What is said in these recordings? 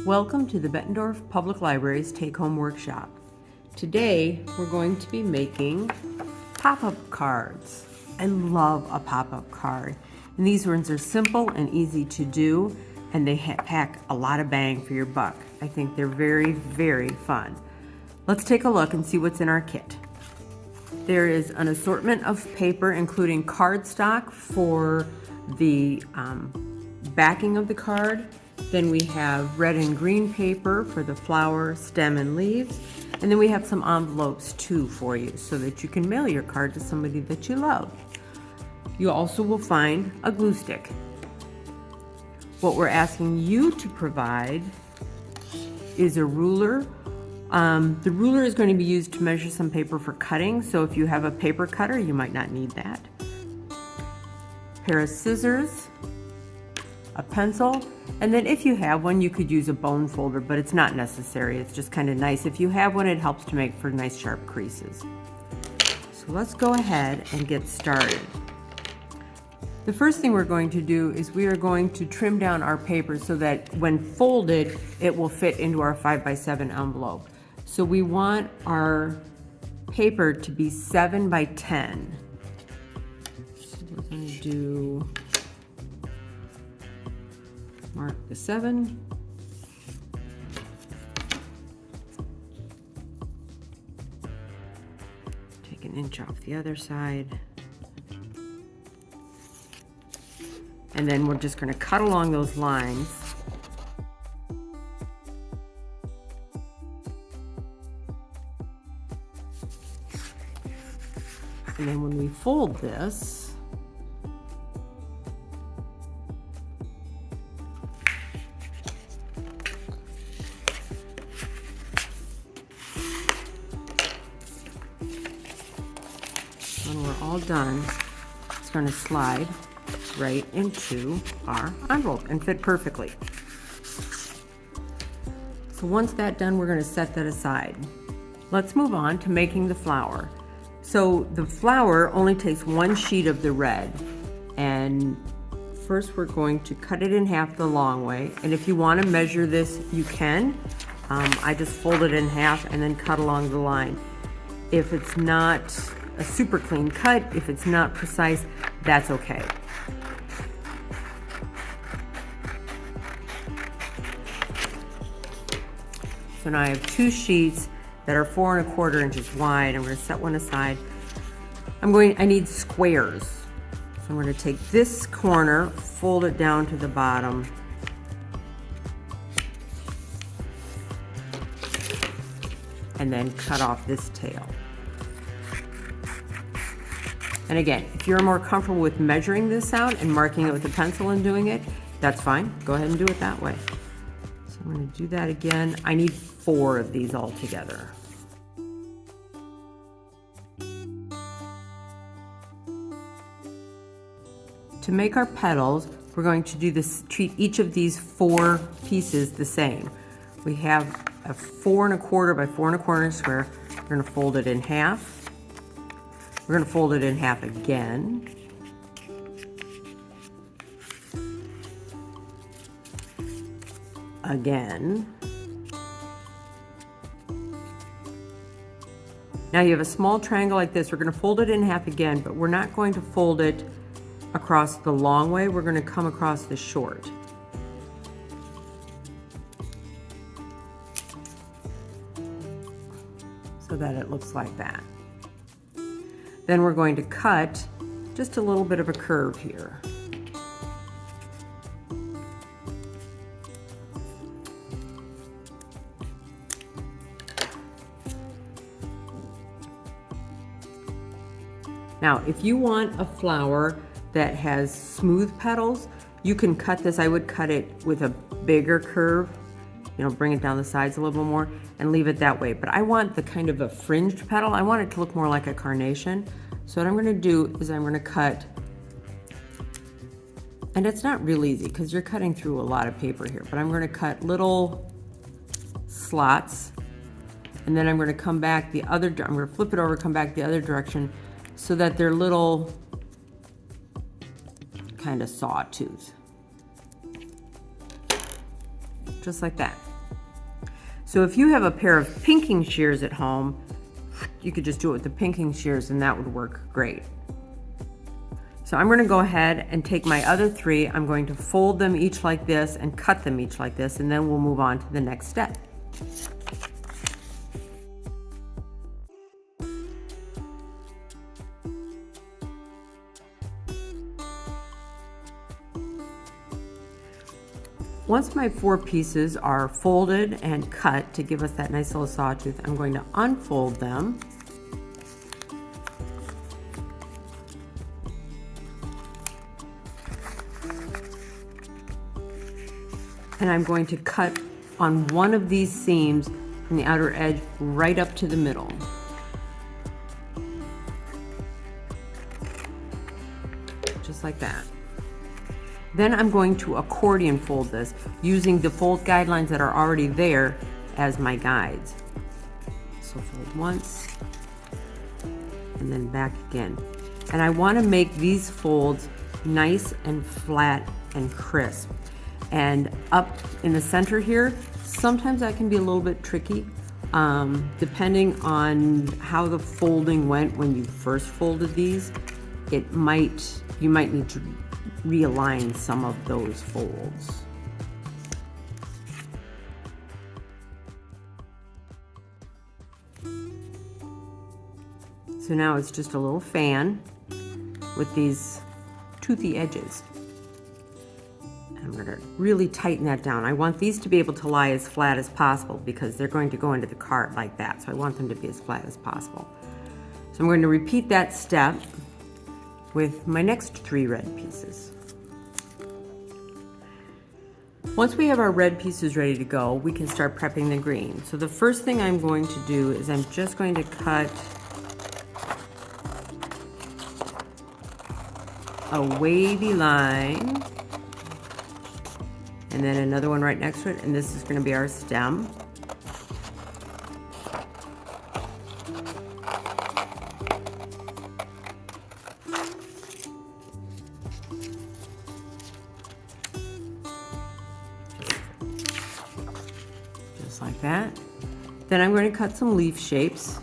Welcome to the Bettendorf Public Library's Take-Home Workshop. Today, we're going to be making pop-up cards. I love a pop-up card. And these ones are simple and easy to do, and they pack a lot of bang for your buck. I think they're very, very fun. Let's take a look and see what's in our kit. There is an assortment of paper, including cardstock for the backing of the card. Then we have red and green paper for the flower, stem, and leaves. And then we have some envelopes too for you so that you can mail your card to somebody that you love. You also will find a glue stick. What we're asking you to provide is a ruler. The ruler is going to be used to measure some paper for cutting, so if you have a paper cutter, you might not need that. A pair of scissors, a pencil, and then if you have one, you could use a bone folder, but it's not necessary. It's just kind of nice. If you have one, it helps to make for nice sharp creases. So let's go ahead and get started. The first thing we're going to do is we are going to trim down our paper so that when folded, it will fit into our 5x7 envelope. So we want our paper to be 7 by 10. So we're going to do mark the 7. Take an inch off the other side. And then we're just going to cut along those lines. And then when we fold this, when we're all done, it's going to slide right into our envelope and fit perfectly. So once that's done, we're going to set that aside. Let's move on to making the flower. So the flower only takes one sheet of the red, and first we're going to cut it in half the long way, and if you want to measure this, you can. I just fold it in half and then cut along the line. If it's not a super clean cut, if it's not precise, that's okay. So now I have two sheets that are 4 1/4 inches wide. I'm going to set one aside. I need squares. So I'm going to take this corner, fold it down to the bottom. And then cut off this tail. And again, if you're more comfortable with measuring this out and marking it with a pencil and doing it, that's fine. Go ahead and do it that way. So I'm going to do that again. I need 4 of these all together. To make our petals, we're going to do this, treat each of these 4 pieces the same. We have a 4 1/4 by 4 1/4 inch square. We're going to fold it in half. We're going to fold it in half again. Again. Now you have a small triangle like this. We're going to fold it in half again, but we're not going to fold it across the long way. We're going to come across the short. So that it looks like that. Then we're going to cut just a little bit of a curve here. Now, if you want a flower that has smooth petals, you can cut this. I would cut it with a bigger curve, bring it down the sides a little more and leave it that way. But I want the kind of a fringed petal. I want it to look more like a carnation. So what I'm going to do is I'm going to cut, and it's not real easy because you're cutting through a lot of paper here, but I'm going to cut little slots, and then I'm going to come back the other, I'm going to flip it over, come back the other direction so that they're little kind of sawtooth. Just like that. So if you have a pair of pinking shears at home, you could just do it with the pinking shears and that would work great. So I'm going to go ahead and take my other 3, I'm going to fold them each like this and cut them each like this, and then we'll move on to the next step. Once my 4 pieces are folded and cut to give us that nice little sawtooth, I'm going to unfold them. And I'm going to cut on one of these seams from the outer edge right up to the middle. Just like that. Then I'm going to accordion fold this using the fold guidelines that are already there as my guides. So fold once and then back again. And I want to make these folds nice and flat and crisp. And up in the center here, sometimes that can be a little bit tricky, depending on how the folding went when you first folded these. You might need to realign some of those folds. So now it's just a little fan with these toothy edges. I'm going to really tighten that down. I want these to be able to lie as flat as possible because they're going to go into the card like that. So I want them to be as flat as possible. So I'm going to repeat that step with my next 3 red pieces. Once we have our red pieces ready to go, we can start prepping the green. So the first thing I'm going to do is I'm just going to cut a wavy line and then another one right next to it, and this is going to be our stem. Just like that. Then I'm going to cut some leaf shapes.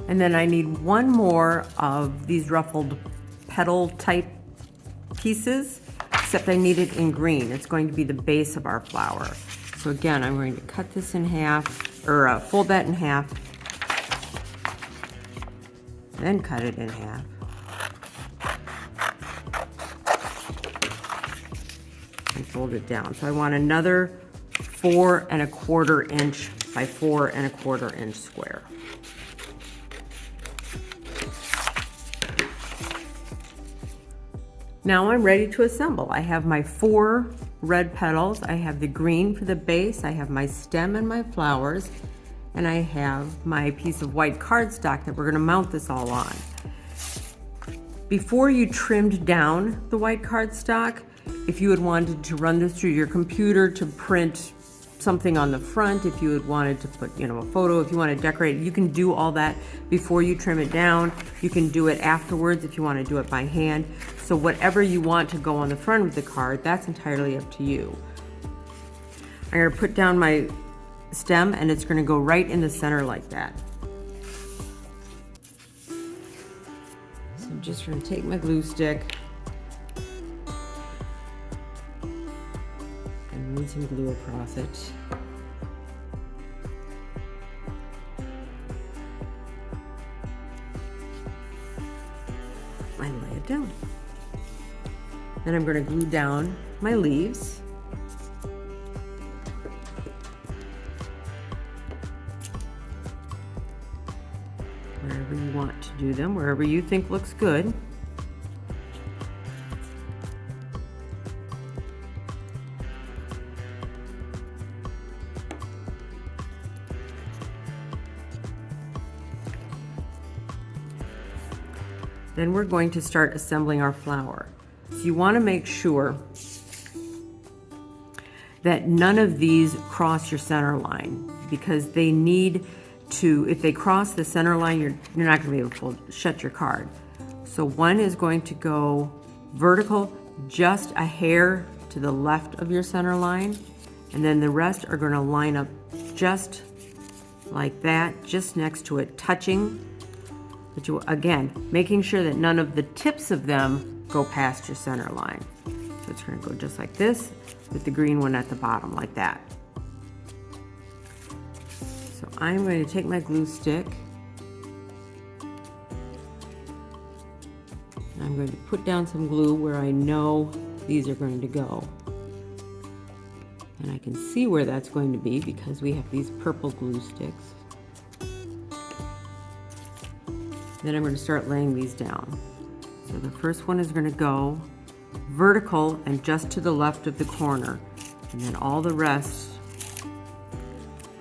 And then I need one more of these ruffled petal type pieces, except I need it in green. It's going to be the base of our flower. So again, I'm going to cut this in half, or fold that in half, then cut it in half. And fold it down. So I want another 4 1/4 inch by 4 1/4 inch square. Now I'm ready to assemble. I have my 4 red petals, I have the green for the base, I have my stem and my flowers, and I have my piece of white cardstock that we're going to mount this all on. Before you trimmed down the white cardstock, if you had wanted to run this through your computer to print something on the front, if you had wanted to put, a photo, if you want to decorate it, you can do all that before you trim it down. You can do it afterwards if you want to do it by hand. So whatever you want to go on the front of the card, that's entirely up to you. I'm going to put down my stem and it's going to go right in the center like that. So I'm just going to take my glue stick and run some glue across it. And lay it down. Then I'm going to glue down my leaves. Wherever you want to do them, wherever you think looks good. Then we're going to start assembling our flower. So you want to make sure that none of these cross your center line because they need if they cross the center line, you're not going to be able to shut your card. So one is going to go vertical just a hair to the left of your center line, and then the rest are going to line up just like that, just next to it, touching. But you, again, making sure that none of the tips of them go past your center line. So it's going to go just like this with the green one at the bottom, like that. So I'm going to take my glue stick. I'm going to put down some glue where I know these are going to go. And I can see where that's going to be because we have these purple glue sticks. Then I'm going to start laying these down. So the first one is going to go vertical and just to the left of the corner. And then all the rest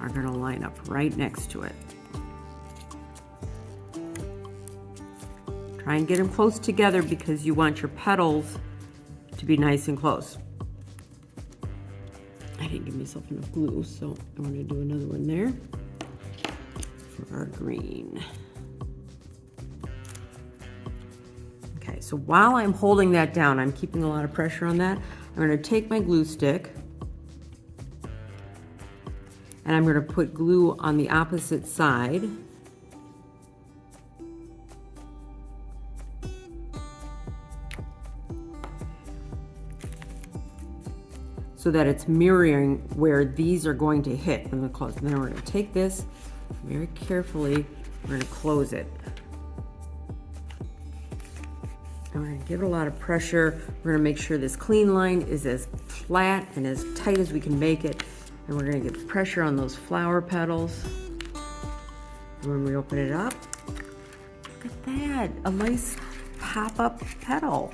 are going to line up right next to it. Try and get them close together because you want your petals to be nice and close. I didn't give myself enough glue, so I'm going to do another one there for our green. Okay, so while I'm holding that down, I'm keeping a lot of pressure on that. I'm going to take my glue stick and I'm going to put glue on the opposite side. So that it's mirroring where these are going to hit when they're closed. And then we're going to take this very carefully, we're going to close it. And we're going to give it a lot of pressure. We're going to make sure this clean line is as flat and as tight as we can make it. And we're going to get pressure on those flower petals. And when we open it up, look at that, a nice pop-up petal.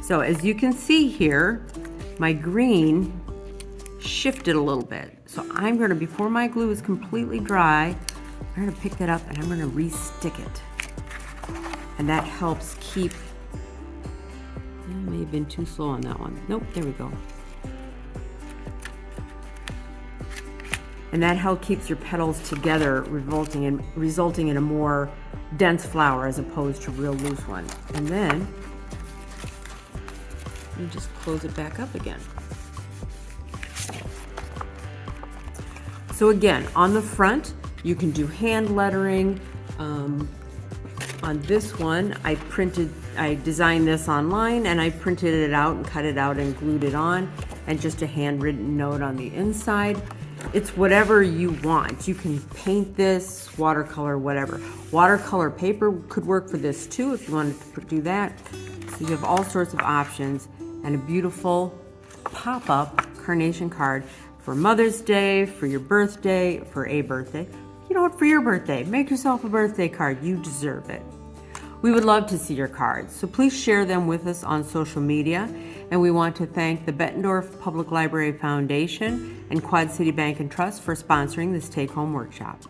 So as you can see here, my green shifted a little bit. So I'm going to, before my glue is completely dry, I'm going to pick that up and I'm going to re-stick it. And that helps keep, I may have been too slow on that one. Nope, there we go. And that helps keeps your petals together, resulting in a more dense flower as opposed to a real loose one. And then you just close it back up again. So again, on the front, you can do hand lettering. On this one, I designed this online and I printed it out and cut it out and glued it on, and just a handwritten note on the inside. It's whatever you want. You can paint this, watercolor, whatever. Watercolor paper could work for this too if you wanted to do that. So you have all sorts of options, and a beautiful pop-up carnation card for Mother's Day, for your birthday, for a birthday. You know what, for your birthday, make yourself a birthday card. You deserve it. We would love to see your cards, so please share them with us on social media. And we want to thank the Bettendorf Public Library Foundation and Quad City Bank and Trust for sponsoring this take-home workshop.